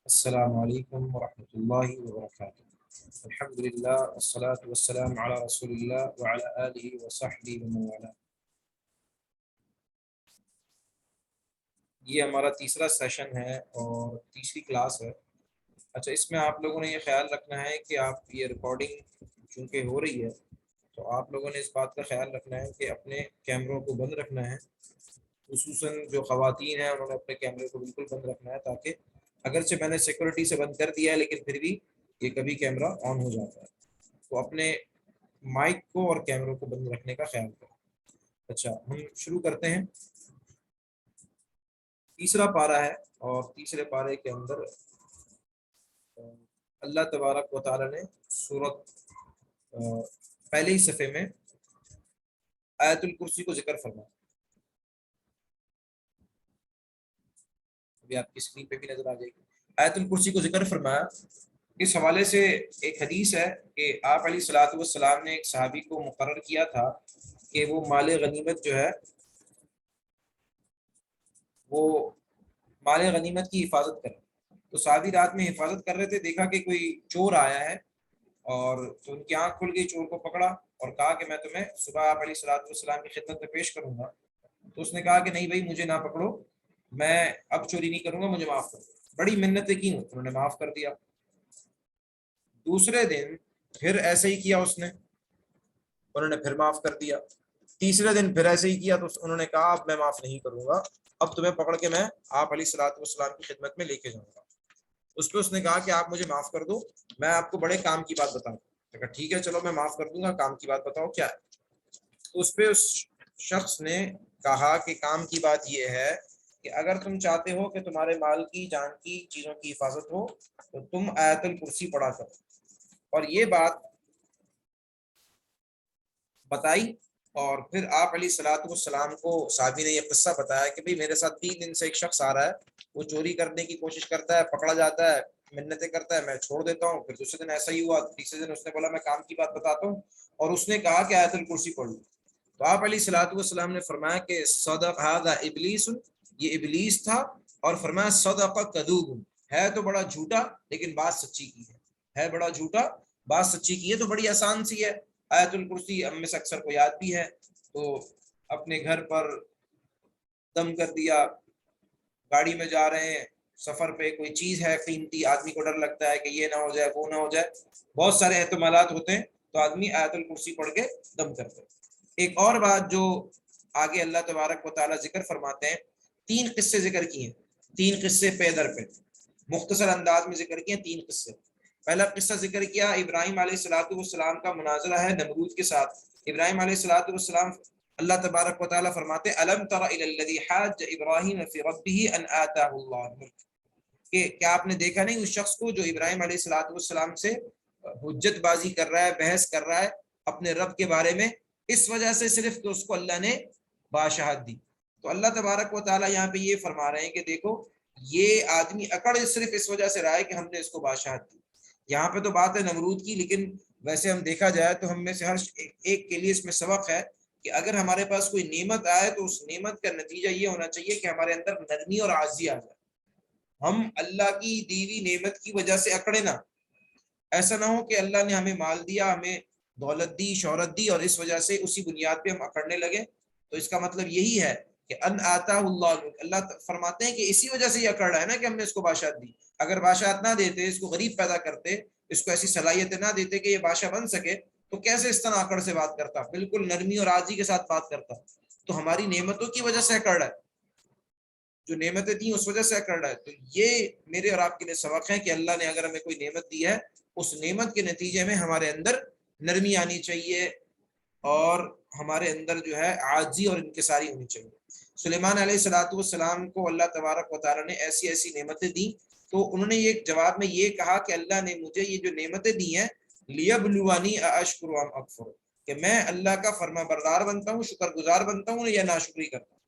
السلام علیکم ورحمۃ اللہ وبرکاتہ۔ الحمد للہ والصلاة والسلام علی رسول اللہ وعلی آلہ وصحبہ ومن والاه۔ یہ ہمارا تیسرا سیشن ہے اور تیسری کلاس ہے۔ اچھا، اس میں آپ لوگوں نے یہ خیال رکھنا ہے کہ آپ یہ ریکارڈنگ چونکہ ہو رہی ہے تو آپ لوگوں نے اس بات کا خیال رکھنا ہے کہ اپنے کیمروں کو بند رکھنا ہے، خصوصاً جو خواتین ہیں انہوں نے اپنے کیمرے کو بالکل بند رکھنا ہے، تاکہ اگرچہ میں نے سیکورٹی سے بند کر دیا ہے لیکن پھر بھی یہ کبھی کیمرہ آن ہو جاتا ہے، تو اپنے مائک کو اور کیمروں کو بند رکھنے کا خیال کریں۔ اچھا، ہم شروع کرتے ہیں۔ تیسرا پارہ ہے اور تیسرے پارے کے اندر اللہ تبارک و تعالی نے سورت پہلے ہی صفحے میں آیت الکرسی کو ذکر فرمایا، ابھی آپ کی اسکرین پہ بھی نظر آ جائے گی۔ آیت الکرسی کو ذکر فرمایا، اس حوالے سے ایک حدیث ہے کہ آپ علیہ الصلوۃ والسلام نے ایک صحابی کو مقرر کیا تھا کہ وہ مال غنیمت جو ہے وہ مال غنیمت کی حفاظت کرے۔ تو صحابی رات میں حفاظت کر رہے تھے، دیکھا کہ کوئی چور آیا ہے، اور تو ان کی آنکھ کھل گئی، چور کو پکڑا اور کہا کہ میں تمہیں صبح آپ علیہ الصلوۃ والسلام کی خدمت میں پیش کروں گا۔ تو اس نے کہا کہ نہیں بھائی، مجھے نہ پکڑو، میں اب چوری نہیں کروں گا، مجھے معاف کر دو۔ بڑی منتیں کی، انہوں نے معاف کر دیا۔ دوسرے دن پھر ایسے ہی کیا اس نے، انہوں نے پھر معاف کر دیا۔ تیسرے دن پھر ایسے ہی کیا تو انہوں نے کہا اب میں معاف نہیں کروں گا، اب تمہیں پکڑ کے میں آپ علیہ الصلوۃ والسلام کی خدمت میں لے کے جاؤں گا۔ اس پہ اس نے کہا کہ آپ مجھے معاف کر دو، میں آپ کو بڑے کام کی بات بتاؤں۔ کہا ٹھیک ہے، چلو میں معاف کر دوں گا، کام کی بات بتاؤ کیا ہے۔ اس پہ اس شخص نے کہا کہ کام کی بات یہ ہے کہ اگر تم چاہتے ہو کہ تمہارے مال کی، جان کی، چیزوں کی حفاظت ہو تو تم آیت الکرسی پڑھا کرو۔ اور یہ بات بتائی، اور پھر آپ علیہ الصلوۃ والسلام کو صحابی نے یہ قصہ بتایا کہ بھئی میرے ساتھ 3 دن سے ایک شخص آ رہا ہے، وہ چوری کرنے کی کوشش کرتا ہے، پکڑا جاتا ہے، منتیں کرتا ہے، میں چھوڑ دیتا ہوں۔ پھر دوسرے دن ایسا ہی ہوا، تیسرے دن اس نے بولا میں کام کی بات بتاتا ہوں، اور اس نے کہا کہ آیت الکرسی پڑھ لو۔ تو آپ علیہ الصلوۃ والسلام نے فرمایا کہ صدق ھذا ابلیس، یہ ابلیس تھا، اور فرمایا صدق کذوب، ہے تو بڑا جھوٹا لیکن بات سچی کی ہے بڑا جھوٹا، بات سچی کی ہے۔ تو بڑی آسان سی ہے آیت الکرسی، ہم میں سے اکثر کو یاد بھی ہے، تو اپنے گھر پر دم کر دیا، گاڑی میں جا رہے ہیں، سفر پہ کوئی چیز ہے قیمتی، آدمی کو ڈر لگتا ہے کہ یہ نہ ہو جائے وہ نہ ہو جائے، بہت سارے احتمالات ہوتے ہیں، تو آدمی آیت الکرسی پڑھ کے دم کرتے ہیں۔ ایک اور بات جو آگے اللہ تبارک و تعالیٰ ذکر فرماتے ہیں، 3 قصے ذکر کیے ہیں، 3 قصے پے در پہ مختصر انداز میں ذکر کیے ہیں، 3 قصے۔ پہلا قصہ ذکر کیا ابراہیم علیہ الصلوۃ والسلام کا مناظرہ ہے نمرود کے ساتھ۔ ابراہیم علیہ الصلوۃ والسلام، اللہ تبارک و تعالیٰ فرماتے ہیں الم تر الی الذی حاج ابراہیم فی ربہ ان آتاہ اللہ الملک، کہ کیا آپ نے دیکھا نہیں اس شخص کو جو ابراہیم علیہ الصلوۃ والسلام سے حجت بازی کر رہا ہے، بحث کر رہا ہے اپنے رب کے بارے میں، اس وجہ سے صرف کہ اس کو اللہ نے بادشاہت دی۔ تو اللہ تبارک و تعالیٰ یہاں پہ یہ فرما رہے ہیں کہ دیکھو یہ آدمی اکڑ صرف اس وجہ سے رہا ہے کہ ہم نے اس کو بادشاہت دی۔ یہاں پہ تو بات ہے نمرود کی، لیکن ویسے ہم دیکھا جائے تو ہم میں سے ہر ایک کے لیے اس میں سبق ہے کہ اگر ہمارے پاس کوئی نعمت آئے تو اس نعمت کا نتیجہ یہ ہونا چاہیے کہ ہمارے اندر نرمی اور عاجزی آ جائے، ہم اللہ کی دی ہوئی نعمت کی وجہ سے اکڑے نہ۔ ایسا نہ ہو کہ اللہ نے ہمیں مال دیا، ہمیں دولت دی، شہرت دی، اور اس وجہ سے اسی بنیاد پہ ہم اکڑنے لگے، تو اس کا مطلب یہی ہے کہ ان آتا اللہ، اللہ فرماتے ہیں کہ اسی وجہ سے یہ اکڑ رہا ہے نا کہ ہم نے اس کو بادشاہت دی۔ اگر بادشاہت نہ دیتے، اس کو غریب پیدا کرتے، اس کو ایسی صلاحیتیں نہ دیتے کہ یہ بادشاہ بن سکے، تو کیسے اس طرح اکڑ سے بات کرتا، بالکل نرمی اور عاجزی کے ساتھ بات کرتا۔ تو ہماری نعمتوں کی وجہ سے اکڑ رہا ہے، جو نعمتیں دیں اس وجہ سے کر رہا ہے۔ تو یہ میرے اور آپ کے لیے سبق ہے کہ اللہ نے اگر ہمیں کوئی نعمت دی ہے، اس نعمت کے نتیجے میں ہمارے اندر نرمی آنی چاہیے، اور ہمارے اندر جو ہے عاجزی اور انکساری ہونی چاہیے۔ سلیمان علیہ الصلوۃ والسلام کو اللہ تبارک و تعالیٰ نے ایسی ایسی نعمتیں دیں، تو انہوں نے یہ جواب میں یہ کہا کہ اللہ نے مجھے یہ جو نعمتیں دی ہیں لیبلونی ااشکر ام اکفر، کہ میں اللہ کا فرما بردار بنتا ہوں، شکر گزار بنتا ہوں یا ناشکری کرتا ہوں۔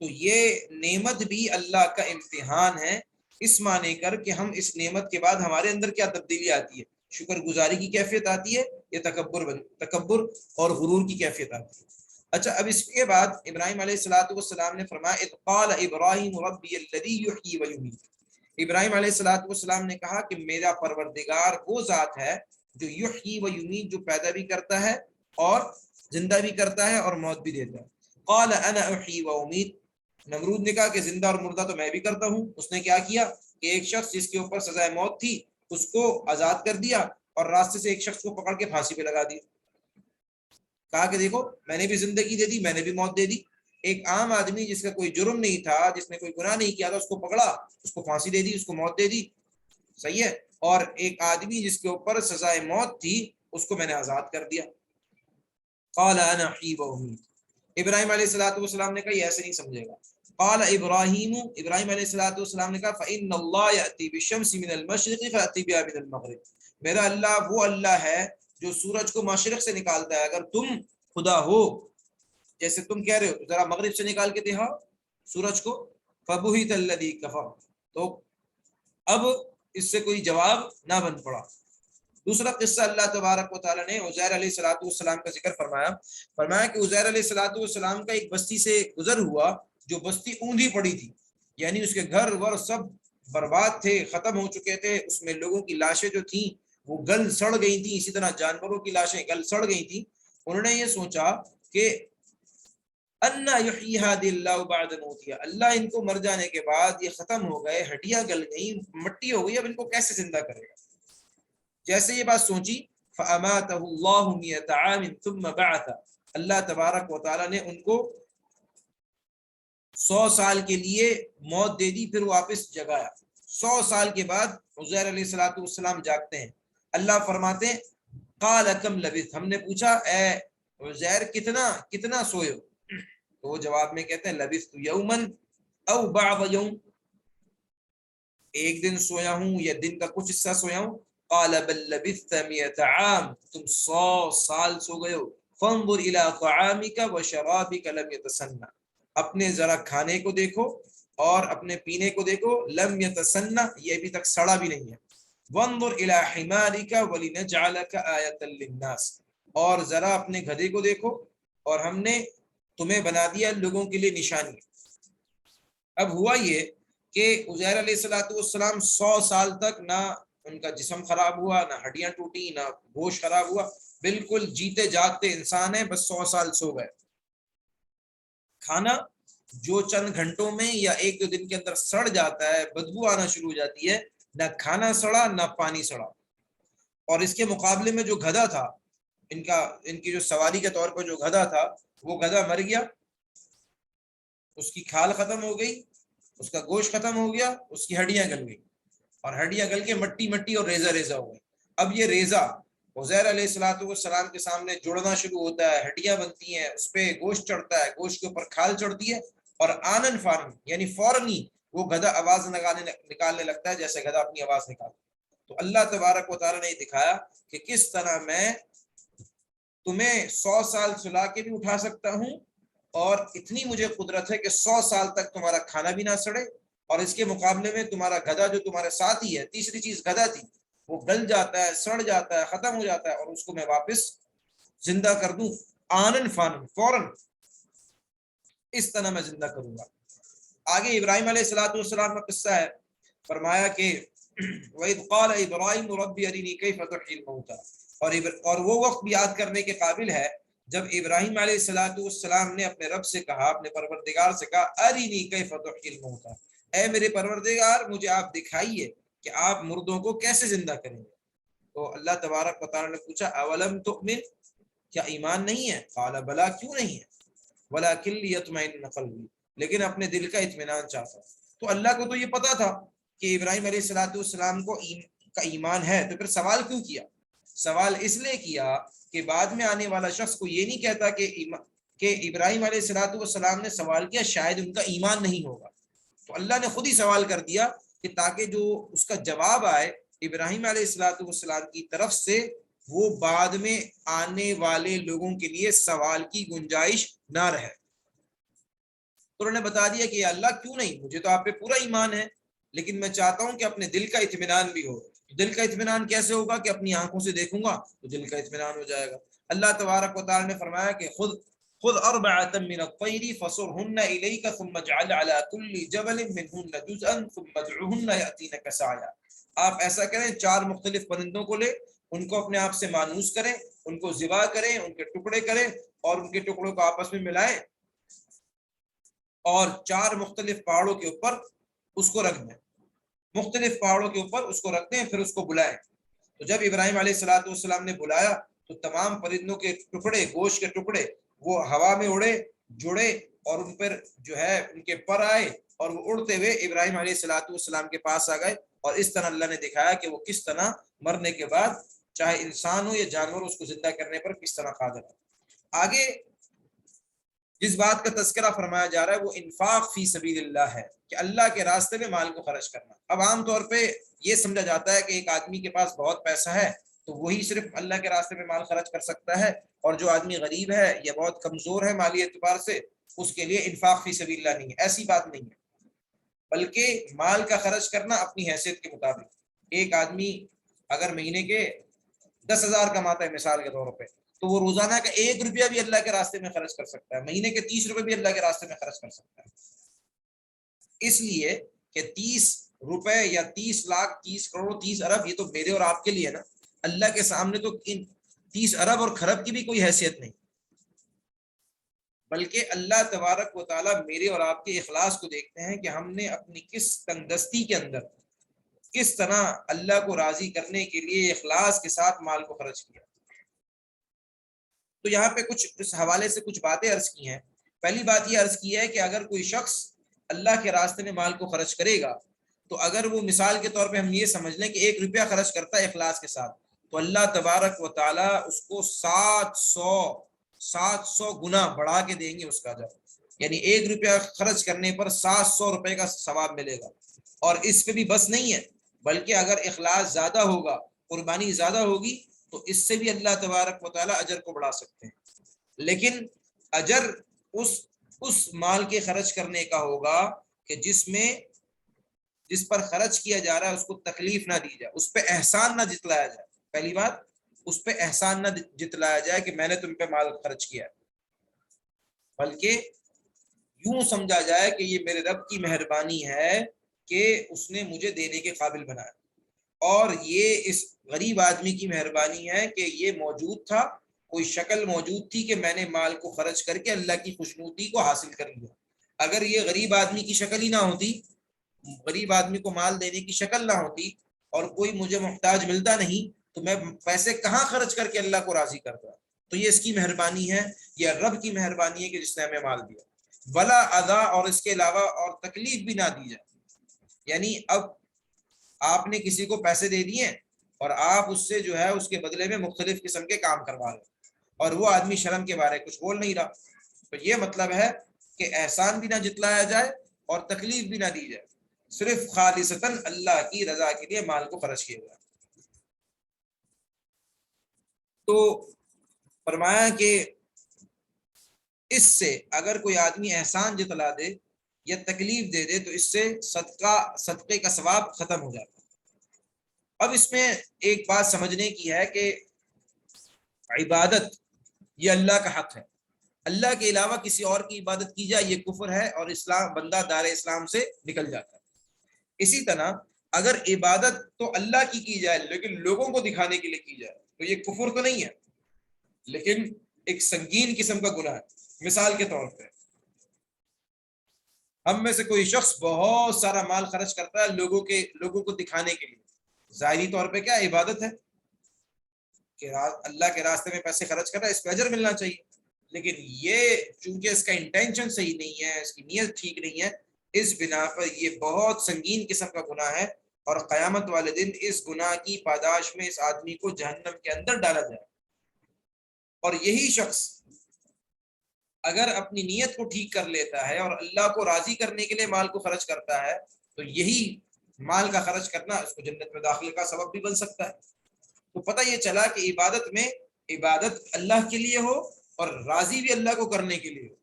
تو یہ نعمت بھی اللہ کا امتحان ہے، اس معنی کر کہ ہم اس نعمت کے بعد ہمارے اندر کیا تبدیلی آتی ہے، شکر گزاری کی کیفیت آتی ہے یا تکبر اور غرور کی کیفیت آتی ہے۔ اچھا، اب اس کے بعد ابراہیم علیہ الصلوۃ والسلام نے فرمایا اذ قال ابراہیم ربی الذی یحیی و یمیت، ابراہیم علیہ السلام نے کہا کہ میرا پروردگار وہ ذات ہے جو یحیی و یمیت، جو پیدا بھی کرتا ہے اور زندہ بھی کرتا ہے اور موت بھی دیتا ہے۔ قال انا احیی و امیت، نمرود نے کہا کہ زندہ اور مردہ تو میں بھی کرتا ہوں۔ اس نے کیا کیا کہ ایک شخص جس کے اوپر سزائے موت تھی اس کو آزاد کر دیا اور راستے سے ایک شخص کو پکڑ کے پھانسی پہ لگا دیا۔ کہا کہ دیکھو میں نے بھی زندگی دے دی، میں نے بھی موت دے دی۔ ایک عام آدمی جس کا کوئی جرم نہیں تھا، جس نے کوئی گناہ نہیں کیا تھا، اس کو پکڑا، اس کو پھانسی دے دی، اس کو موت دے دی، صحیح ہے۔ اور ایک آدمی جس کے اوپر سزائے موت تھی اس کو میں نے آزاد کر دیا۔ قال انا احیی و امیت، ابراہیم علیہ السلام نے کہا یہ ایسے نہیں سمجھے گا۔ قال ابراہیم، ابراہیم علیہ السلام نے کہا فإن اللہ یأتی بالشمس من المشرق فأتی بها من المغرب، میرا اللہ وہ اللہ ہے جو سورج کو مشرق سے نکالتا ہے۔ اگر تم خدا ہو جیسے تم کہہ رہے ہو ذرا مغرب سے نکال کے دکھاؤ سورج کو۔ فبہت الذی کفر، تو اب اس سے کوئی جواب نہ بن پڑا۔ دوسرا قصہ اللہ تبارک و تعالیٰ نے عزیر علیہ السلام کا ذکر فرمایا کہ عزیر علیہ السلام کا ایک بستی سے گزر ہوا جو بستی اوندھی پڑی تھی، یعنی اس کے گھر ور سب برباد تھے، ختم ہو چکے تھے، اس میں لوگوں کی لاشیں جو تھیں وہ گل سڑ گئی تھیں، اسی طرح جانوروں کی لاشیں گل سڑ گئی تھیں۔ انہوں نے یہ سوچا کہ انا یحیی ہذہ اللہ بعد موتہا، اللہ ان کو مر جانے کے بعد یہ ختم ہو گئے، ہڈیاں گل گئیں، مٹی ہو گئی، اب ان کو کیسے زندہ کرے گا۔ جیسے یہ بات سوچی فاماتہ اللہ مئۃ عام ثم بعث، اللہ تبارک و تعالیٰ نے ان کو 100 سال کے لیے موت دے دی، پھر واپس جگایا۔ 100 سال کے بعد عزیر علیہ السلام جاگتے ہیں، اللہ فرماتے ہیں قال کم لبثت، ہم نے پوچھا اے عزیر کتنا سوئے ہو، تو وہ جواب میں کہتے ہیں لبثت یوما او بعض یوم، ایک دن سویا ہوں یا دن کا کچھ حصہ سویا ہوں۔ قال بل لبثت 100 عام، تم 100 سال سو گئے ہو۔ فانظر الى طعامك وشرابك لم يتسنى، اپنے ذرا کھانے کو دیکھو اور اپنے پینے کو دیکھو، لم يتسنى یہ ابھی تک سڑا بھی نہیں ہے۔ وانظر الى حمارك ولنجعلك آية للناس، اور ذرا اپنے گدھے کو دیکھو اور ہم نے تمہیں بنا دیا لوگوں کے لیے نشانی۔ اب ہوا یہ کہ عزیر علیہ السلام 100 سال تک نہ ان کا جسم خراب ہوا، نہ ہڈیاں ٹوٹی، نہ گوشت خراب ہوا، بالکل جیتے جاگتے انسان ہیں، بس 100 سال سو گئے۔ کھانا جو چند گھنٹوں میں یا ایک دو دن کے اندر سڑ جاتا ہے، بدبو آنا شروع ہو جاتی ہے، نہ کھانا سڑا نہ پانی سڑا۔ اور اس کے مقابلے میں جو گدھا تھا، ان کی جو سواری کے طور پر جو گدھا تھا، وہ گدھا مر گیا، اس کی کھال ختم ہو گئی، اس کا گوشت ختم ہو گیا، اس کی ہڈیاں گل گئی، اور ہڈیاں گل کے مٹی اور ریزہ ہو گئی۔ اب یہ ریزہ عزیر علیہ السلام کے سامنے جڑنا شروع ہوتا ہے، ہڈیاں بنتی ہیں، اس پہ گوشت چڑھتا ہے، گوشت کے اوپر کھال چڑھتی ہے، اور آنن فارن یعنی فوراً وہ گدھا آواز نکالنے لگتا ہے جیسے گدھا اپنی آواز نکالتا۔ تو اللہ تبارک و تعالیٰ نے دکھایا کہ کس طرح میں تمہیں 100 سال سلا کے بھی اٹھا سکتا ہوں، اور اتنی مجھے قدرت ہے کہ 100 سال تک تمہارا کھانا بھی نہ سڑے، اور اس کے مقابلے میں تمہارا گدھا جو تمہارے ساتھ ہی ہے، تیسری چیز گدھا تھی، وہ گل جاتا ہے، سڑ جاتا ہے، ختم ہو جاتا ہے، اور اس کو میں واپس زندہ کر دوں آنن فانن، فوراً اس طرح میں زندہ کروں گا۔ آگے ابراہیم علیہ السلام کا قصہ ہے، فرمایا کہ وَإِذْ قَالَ إِبْرَاهِيمُ رَبِّ أَرِنِي كَيْفَ تُحْيِي الْمَوْتَى، اور وہ وقت بھی یاد کرنے کے قابل ہے جب ابراہیم علیہ السلام نے اپنے رب سے کہا، اپنے پروردگار سے کہا ارینی کیف تحیی الموتى، اے میرے پروردگار مجھے آپ دکھائیے کہ آپ مردوں کو کیسے زندہ کریں گے۔ تو اللہ تبارک و تعالیٰ نے پوچھا اولم تؤمن، کیا ایمان نہیں ہے؟ قال بلا، کیوں نہیں ہے؟ ولکن لیطمئن قلبی، لیکن اپنے دل کا اطمینان چاہتا۔ تو اللہ کو تو یہ پتا تھا کہ ابراہیم علیہ السلام کو کا ایمان ہے، تو پھر سوال کیوں کیا؟ سوال اس لیے کیا کہ بعد میں آنے والا شخص کو یہ نہیں کہتا کہ ابراہیم علیہ السلام نے سوال کیا شاید ان کا ایمان نہیں ہوگا، تو اللہ نے خود ہی سوال کر دیا کہ تاکہ جو اس کا جواب آئے ابراہیم علیہ السلام کی طرف سے، وہ بعد میں آنے والے لوگوں کے لیے سوال کی گنجائش نہ رہے۔ تو انہوں نے بتا دیا کہ اللہ کیوں نہیں، مجھے تو آپ پہ پورا ایمان ہے، لیکن میں چاہتا ہوں کہ اپنے دل کا اطمینان بھی ہو۔ دل کا اطمینان کیسے ہوگا؟ کہ اپنی آنکھوں سے دیکھوں گا تو دل کا اطمینان ہو جائے گا۔ اللہ تبارک و تعالیٰ نے فرمایا کہ خود خذ أربعة من الطير فصرهن إليك ثم اجعل على كل جبل منهن جزءا ثم ادعهن يأتينك سعيا. آپ ایسا کریں، 4 مختلف پرندوں کو لے، ان کو اپنے آپ سے مانوس کریں، ان کو ذبح کریں، ان کے ٹکڑے کریں اور ان کے ٹکڑوں کو آپس میں ملائیں اور 4 مختلف پہاڑوں کے اوپر اس کو رکھ دیں، مختلف پہاڑوں کے اوپر اس کو رکھ دیں، پھر اس کو بلائیں. تو جب ابراہیم علیہ السلام نے بلایا تو تمام پرندوں کے ٹکڑے، گوشت کے ٹکڑے وہ ہوا میں اڑے، جڑے اور ان پر جو ہے ان کے پر آئے اور وہ اڑتے ہوئے ابراہیم علیہ السلام کے پاس آ گئے. اور اس طرح اللہ نے دکھایا کہ وہ کس طرح مرنے کے بعد چاہے انسان ہو یا جانور اس کو زندہ کرنے پر کس طرح قادر ہے. آگے جس بات کا تذکرہ فرمایا جا رہا ہے وہ انفاق فی سبیل اللہ ہے، کہ اللہ کے راستے میں مال کو خرچ کرنا. اب عام طور پہ یہ سمجھا جاتا ہے کہ ایک آدمی کے پاس بہت پیسہ ہے تو وہی صرف اللہ کے راستے میں مال خرچ کر سکتا ہے، اور جو آدمی غریب ہے یا بہت کمزور ہے مالی اعتبار سے اس کے لیے انفاق فی سبیل اللہ نہیں ہے. ایسی بات نہیں ہے، بلکہ مال کا خرچ کرنا اپنی حیثیت کے مطابق. ایک آدمی اگر مہینے کے 10,000 کماتا ہے مثال کے طور پہ، تو وہ روزانہ کا 1 روپیہ بھی اللہ کے راستے میں خرچ کر سکتا ہے، مہینے کے 30 روپے بھی اللہ کے راستے میں خرچ کر سکتا ہے. اس لیے کہ 30 روپے یا 30 لاکھ 30 کروڑ 30 ارب یہ تو میرے اور آپ کے لیے نا، اللہ کے سامنے تو ان 30 ارب اور خرب کی بھی کوئی حیثیت نہیں، بلکہ اللہ تبارک و تعالیٰ میرے اور آپ کے اخلاص کو دیکھتے ہیں کہ ہم نے اپنی کس تنگ دستی کے اندر کس طرح اللہ کو راضی کرنے کے لیے اخلاص کے ساتھ مال کو خرچ کیا. تو یہاں پہ کچھ اس حوالے سے کچھ باتیں عرض کی ہیں. پہلی بات یہ عرض کی ہے کہ اگر کوئی شخص اللہ کے راستے میں مال کو خرچ کرے گا تو اگر وہ مثال کے طور پہ ہم یہ سمجھ لیں کہ 1 روپیہ خرچ کرتا ہے اخلاص کے ساتھ، تو اللہ تبارک و تعالیٰ اس کو 700 گنا بڑھا کے دیں گے اس کا اجر. یعنی 1 روپیہ خرچ کرنے پر 700 روپے کا ثواب ملے گا. اور اس پہ بھی بس نہیں ہے، بلکہ اگر اخلاص زیادہ ہوگا، قربانی زیادہ ہوگی تو اس سے بھی اللہ تبارک و تعالیٰ اجر کو بڑھا سکتے ہیں. لیکن اجر اس مال کے خرچ کرنے کا ہوگا کہ جس پر خرچ کیا جا رہا ہے اس کو تکلیف نہ دی جائے، اس پہ احسان نہ جتلایا جائے. پہلی بات، اس پہ احسان نہ جتلایا جائے کہ میں نے تم پہ مال خرچ کیا ہے، بلکہ یوں سمجھا جائے کہ یہ میرے رب کی مہربانی ہے کہ اس نے مجھے دینے کے قابل بنایا، اور یہ اس غریب آدمی کی مہربانی ہے کہ یہ موجود تھا، کوئی شکل موجود تھی کہ میں نے مال کو خرچ کر کے اللہ کی خوشنودی کو حاصل کر لیا. اگر یہ غریب آدمی کی شکل ہی نہ ہوتی، غریب آدمی کو مال دینے کی شکل نہ ہوتی اور کوئی مجھے محتاج ملتا نہیں، تو میں پیسے کہاں خرچ کر کے اللہ کو راضی کرتا. تو یہ اس کی مہربانی ہے، یہ رب کی مہربانی ہے کہ جس نے ہمیں مال دیا. ولا ادا، اور اس کے علاوہ اور تکلیف بھی نہ دی جائے. یعنی اب آپ نے کسی کو پیسے دے دیے اور آپ اس سے جو ہے اس کے بدلے میں مختلف قسم کے کام کروا رہے اور وہ آدمی شرم کے بارے کچھ بول نہیں رہا، تو یہ مطلب ہے کہ احسان بھی نہ جتلایا جائے اور تکلیف بھی نہ دی جائے، صرف خالصتاً اللہ کی رضا کے لیے مال کو خرچ کیا جائے. تو فرمایا کہ اس سے اگر کوئی آدمی احسان جتلا دے یا تکلیف دے دے تو اس سے صدقے کا ثواب ختم ہو جاتا ہے. اب اس میں ایک بات سمجھنے کی ہے کہ عبادت یہ اللہ کا حق ہے، اللہ کے علاوہ کسی اور کی عبادت کی جائے یہ کفر ہے اور اسلام بندہ دار اسلام سے نکل جاتا ہے. اسی طرح اگر عبادت تو اللہ کی جائے لیکن لوگوں کو دکھانے کے لیے کی جائے تو یہ کفر تو نہیں ہے، لیکن ایک سنگین قسم کا گناہ ہے. مثال کے طور پہ ہم میں سے کوئی شخص بہت سارا مال خرچ کرتا ہے لوگوں کو دکھانے کے لیے. ظاہری طور پہ کیا عبادت ہے کہ اللہ کے راستے میں پیسے خرچ کر رہا ہے، اس پہ اجر ملنا چاہیے، لیکن یہ چونکہ اس کا انٹینشن صحیح نہیں ہے، اس کی نیت ٹھیک نہیں ہے، اس بنا پر یہ بہت سنگین قسم کا گناہ ہے اور قیامت والے دن اس گناہ کی پاداش میں اس آدمی کو جہنم کے اندر ڈالا جائے. اور یہی شخص اگر اپنی نیت کو ٹھیک کر لیتا ہے اور اللہ کو راضی کرنے کے لیے مال کو خرچ کرتا ہے تو یہی مال کا خرچ کرنا اس کو جنت میں داخلے کا سبب بھی بن سکتا ہے. تو پتہ یہ چلا کہ عبادت اللہ کے لیے ہو اور راضی بھی اللہ کو کرنے کے لیے ہو.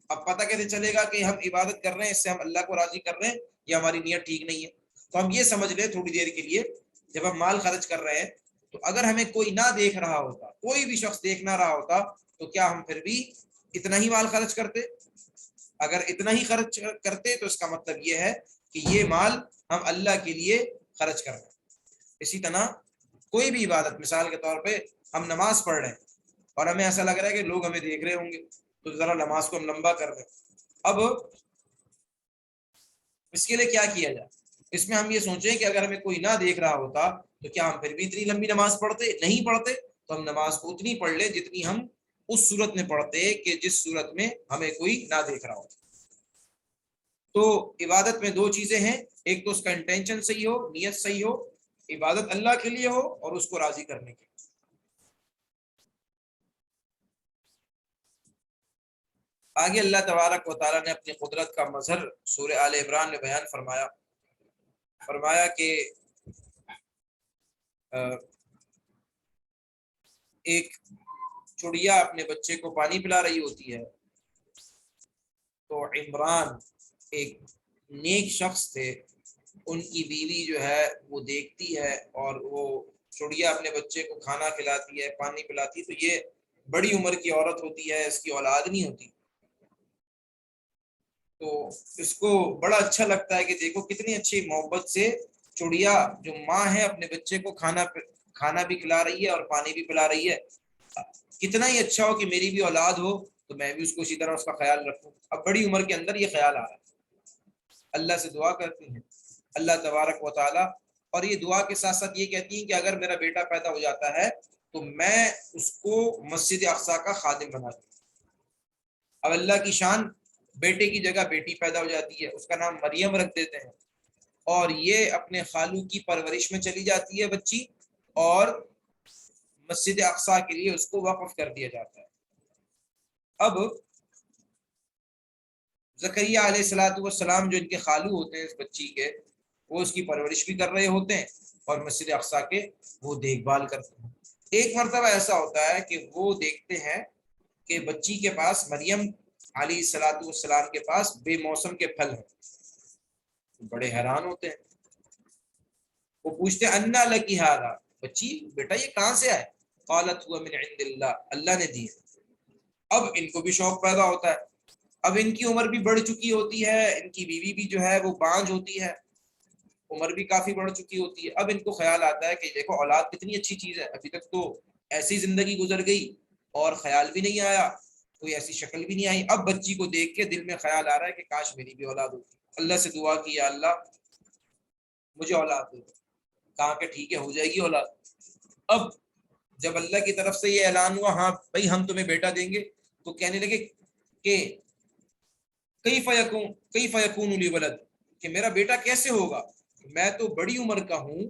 اب پتہ کیسے چلے گا کہ ہم عبادت کر رہے ہیں اس سے ہم اللہ کو راضی کر رہے ہیں یا ہماری نیت ٹھیک نہیں ہے؟ تو ہم یہ سمجھ لیں تھوڑی دیر کے لیے، جب ہم مال خرچ کر رہے ہیں تو اگر ہمیں کوئی نہ دیکھ رہا ہوتا، کوئی بھی شخص دیکھ نہ رہا ہوتا، تو کیا ہم پھر بھی اتنا ہی مال خرچ کرتے. اگر اتنا ہی خرچ کرتے تو اس کا مطلب یہ ہے کہ یہ مال ہم اللہ کے لیے خرچ کر رہے ہیں. اسی طرح کوئی بھی عبادت، مثال کے طور پہ ہم نماز پڑھ رہے ہیں اور ہمیں ایسا لگ رہا ہے کہ لوگ ہمیں دیکھ رہے ہوں گے تو ذرا نماز کو ہم لمبا کر دیں. اب اس کے لیے کیا کیا جائے؟ اس میں ہم یہ سوچیں کہ اگر ہمیں کوئی نہ دیکھ رہا ہوتا تو کیا ہم پھر بھی اتنی لمبی نماز پڑھتے؟ نہیں پڑھتے. تو ہم نماز کو اتنی پڑھ لیں جتنی ہم اس صورت میں پڑھتے کہ جس صورت میں ہمیں کوئی نہ دیکھ رہا ہوتا. تو عبادت میں دو چیزیں ہیں، ایک تو اس کا انٹینشن صحیح ہو، نیت صحیح ہو، عبادت اللہ کے لیے ہو اور اس کو راضی کرنے کے. آگے اللہ تبارک و تعالیٰ نے اپنی قدرت کا مظہر سورہ آل عمران میں بیان فرمایا کہ ایک چڑیا اپنے بچے کو پانی پلا رہی ہوتی ہے تو عمران ایک نیک شخص تھے، ان کی بیوی جو ہے وہ دیکھتی ہے اور وہ چڑیا اپنے بچے کو کھانا کھلاتی ہے، پانی پلاتی ہے. تو یہ بڑی عمر کی عورت ہوتی ہے، اس کی اولاد نہیں ہوتی. تو اس کو بڑا اچھا لگتا ہے کہ دیکھو کتنی اچھی محبت سے چڑیا جو ماں ہے اپنے بچے کو کھانا بھی کھلا رہی ہے اور پانی بھی پلا رہی ہے. کتنا ہی اچھا ہو کہ میری بھی اولاد ہو تو میں بھی اس کو اسی طرح اس کا خیال رکھوں. اب بڑی عمر کے اندر یہ خیال آ رہا ہے. اللہ سے دعا کرتی ہیں اللہ تبارک و تعالی، اور یہ دعا کے ساتھ ساتھ یہ کہتی ہیں کہ اگر میرا بیٹا پیدا ہو جاتا ہے تو میں اس کو مسجد اقصی کا خادم بنا دوں. اب اللہ کی شان، بیٹے کی جگہ بیٹی پیدا ہو جاتی ہے، اس کا نام مریم رکھ دیتے ہیں اور یہ اپنے خالو کی پرورش میں چلی جاتی ہے بچی، اور مسجد اقصی کے لیے اس کو وقف کر دیا جاتا ہے. اب زکریا علیہ السلام جو ان کے خالو ہوتے ہیں اس بچی کے، وہ اس کی پرورش بھی کر رہے ہوتے ہیں اور مسجد اقصی کے وہ دیکھ بھال کرتے ہیں. ایک مرتبہ ایسا ہوتا ہے کہ وہ دیکھتے ہیں کہ بچی کے پاس، مریم علیہ السلام کے پاس بے موسم کے پھل ہیں. بڑے حیران ہوتے ہیں، وہ پوچھتے ہیں انا لکی ھذا، بچی بیٹا یہ کہاں سے آئے؟ قالت هو من عند اللہ، اللہ نے دی. اب ان کو بھی شوق پیدا ہوتا ہے. اب ان کی عمر بھی بڑھ چکی ہوتی ہے، ان کی بیوی بھی جو ہے وہ بانجھ ہوتی ہے، عمر بھی کافی بڑھ چکی ہوتی ہے. اب ان کو خیال آتا ہے کہ دیکھو اولاد کتنی اچھی چیز ہے، ابھی تک تو ایسی زندگی گزر گئی اور خیال بھی نہیں آیا، کوئی ایسی شکل بھی نہیں آئی. اب بچی کو دیکھ کے دل میں خیال آ رہا ہے کہ کاش میری بھی اولاد ہوتی. اللہ سے دعا کی یا اللہ مجھے اولاد دے. کہا کہ ٹھیک ہے ہو جائے گی اولاد. اب جب اللہ کی طرف سے یہ اعلان ہوا ہاں بھائی ہم تمہیں بیٹا دیں گے، تو کہنے لگے کہ کیف یکون لی ولد، کہ میرا بیٹا کیسے ہوگا، میں تو بڑی عمر کا ہوں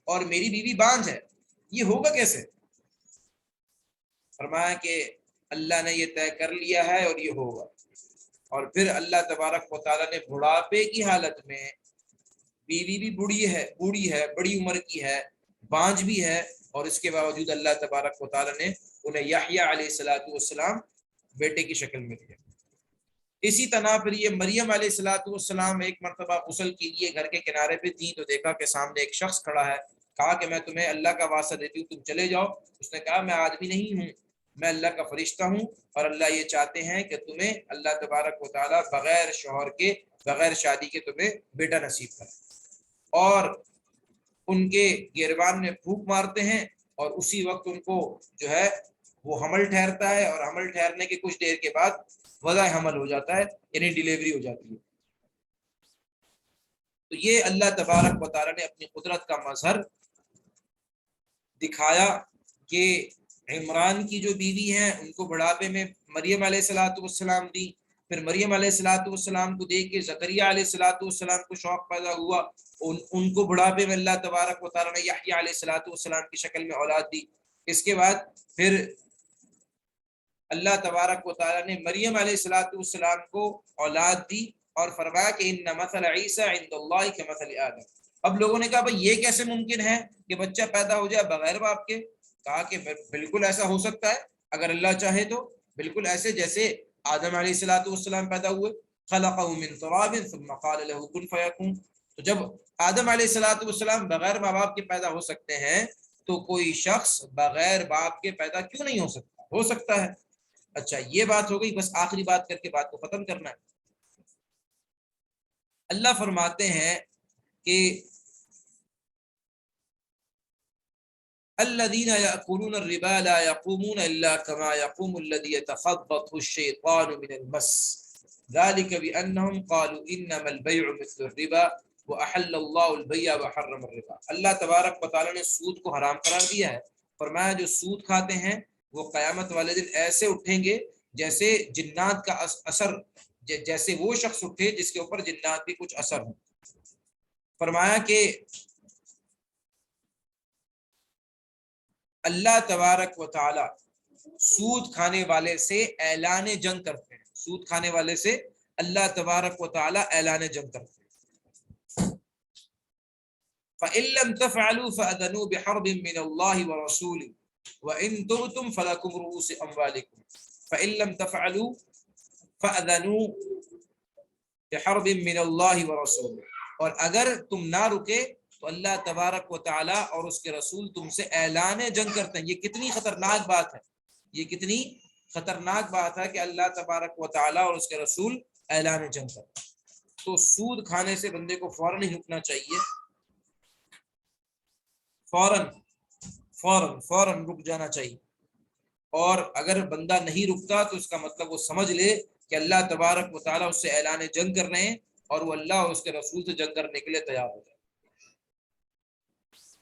اور میری بیوی بانجھ ہے، یہ ہوگا کیسے؟ فرمایا کہ اللہ نے یہ طے کر لیا ہے اور یہ ہوگا. اور پھر اللہ تبارک و تعالیٰ نے بڑھاپے کی حالت میں، بیوی بھی بوڑھی ہے، بڑی عمر کی ہے، بانجھ بھی ہے، اور اس کے باوجود اللہ تبارک و تعالیٰ نے انہیں یحییٰ علیہ السلام بیٹے کی شکل میں دیا. اسی طرح پھر یہ مریم علیہ السلام ایک مرتبہ غسل کے لیے گھر کے کنارے پہ تھی تو دیکھا کہ سامنے ایک شخص کھڑا ہے. کہا کہ میں تمہیں اللہ کا واسطہ دیتی ہوں، تم چلے جاؤ. اس نے کہا میں آدمی نہیں ہوں، میں اللہ کا فرشتہ ہوں، اور اللہ یہ چاہتے ہیں کہ تمہیں اللہ تبارک و تعالیٰ بغیر شوہر کے، بغیر شادی کے تمہیں بیٹا نصیب کرے. اور ان کے گریبان میں پھونک مارتے ہیں اور اسی وقت ان کو جو ہے وہ حمل ٹھہرتا ہے، اور حمل ٹھہرنے کے کچھ دیر کے بعد وضع حمل ہو جاتا ہے، یعنی ڈیلیوری ہو جاتی ہے. تو یہ اللہ تبارک و تعالیٰ نے اپنی قدرت کا مظہر دکھایا کہ عمران کی جو بیوی ہیں ان کو بڑھاپے میں مریم علیہ السلام دی. پھر مریم علیہ السلام کو دیکھ کے زکریا علیہ السلام کو شوق پیدا ہوا، ان کو بڑھاپے میں اللہ تبارک و تعالیٰ نے یحییٰ علیہ السلام کی شکل میں اولاد دی. اس کے بعد پھر اللہ تبارک و تعالیٰ نے مریم علیہ السلام کو اولاد دی اور فرمایا کہ ان مثل عیسیٰ عند اللہ کمثل آدم. اب لوگوں نے کہا بھائی یہ کیسے ممکن ہے کہ بچہ پیدا ہو جائے بغیر باپ کے؟ کہا کہ بالکل ایسا ہو سکتا ہے اگر اللہ چاہے تو، بالکل ایسے جیسے آدم علیہ السلام پیدا ہوئے، خلقہ من تراب ثم قال له کن فیکون. تو جب آدم علیہ السلام بغیر ماں باپ کے پیدا ہو سکتے ہیں تو کوئی شخص بغیر باپ کے پیدا کیوں نہیں ہو سکتا؟ ہو سکتا ہے. اچھا یہ بات ہو گئی، بس آخری بات کر کے بات کو ختم کرنا ہے۔ اللہ فرماتے ہیں کہ الذين يأكلون الربا لا يقومون إلا كما يقوم الذي يتخبطه الشيطان من المس ذلك بأنهم قالوا إنما البيع مثل الربا وأحل الله البيع وحرم الربا۔ اللہ تبارک و تعالی نے سود کو حرام قرار دیا ہے، فرمایا جو سود کھاتے ہیں وہ قیامت والے دن ایسے اٹھیں گے جیسے جنات کا اثر، جیسے وہ شخص اٹھے جس کے اوپر جنات بھی کچھ اثر ہو۔ فرمایا کہ اللہ تبارک و تعالی سود کھانے والے سے اعلان جنگ کرتے ہیں، سود کھانے والے سے اللہ تبارک و تعالی اعلان جنگ کرتے ہیں۔ فَإِن لَّمْ تَفْعَلُوا فَأَذَنُوا بِحَرْبٍ مِّنَ اللَّهِ وَرَسُولِهِ وَإِن تُبْتُمْ فَلَكُمْ رُءُوسُ أَمْوَالِكُمْ فَإِن لَّمْ تَفْعَلُوا فَأَذَنُوا بِحَرْبٍ مِّنَ اللَّهِ وَرَسُولِهِ، اور اگر تم نہ رکے تو اللہ تبارک و تعالی اور اس کے رسول تم سے اعلان جنگ کرتے ہیں۔ یہ کتنی خطرناک بات ہے، یہ کتنی خطرناک بات ہے کہ اللہ تبارک و تعالی اور اس کے رسول اعلان جنگ کرتے ہیں۔ تو سود کھانے سے بندے کو فوراً ہی رکنا چاہیے، فوراً رک جانا چاہیے، اور اگر بندہ نہیں رکتا تو اس کا مطلب وہ سمجھ لے کہ اللہ تبارک و تعالیٰ اس سے اعلان جنگ کر رہے ہیں اور وہ اللہ اور اس کے رسول سے جنگ کرنے کے لیے تیار ہو جائے۔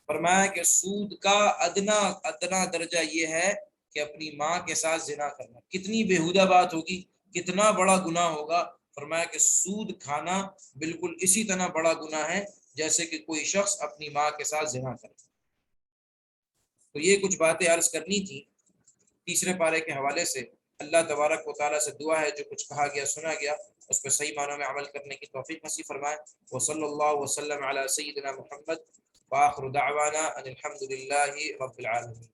فرمایا کہ سود کا ادنا درجہ یہ ہے کہ اپنی ماں کے ساتھ زنا کرنا۔ کتنی بےہودہ بات ہوگی، کتنا بڑا گناہ ہوگا۔ فرمایا کہ سود کھانا بالکل اسی طرح بڑا گناہ ہے جیسے کہ کوئی شخص اپنی ماں کے ساتھ زنا کرے۔ تو یہ کچھ باتیں عرض کرنی تھی تیسرے پارے کے حوالے سے۔ اللہ تبارک و تعالیٰ سے دعا ہے جو کچھ کہا گیا سنا گیا اس پہ صحیح معنوں میں عمل کرنے کی توفیق نصیب فرمائے۔ وصلی اللہ وسلم علی سیدنا محمد وآخر دعوانا ان الحمد للہ رب العالمین۔